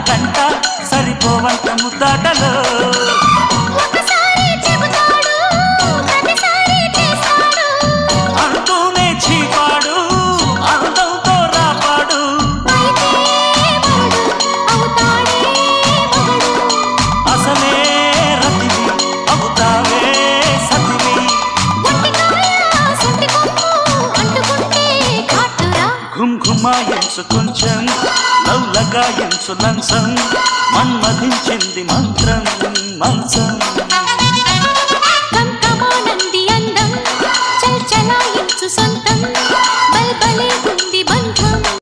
గంట సరిపోవంత ముద్దాటలో అంటూనే చీపాడు అందంతో రాపాడు అసలే రతివి అవుతావే సతివి ఘుంఘుమాయించు కొంచెం లవ్లగాయించు లంచం మన్మధించింది మంత్రం మంచం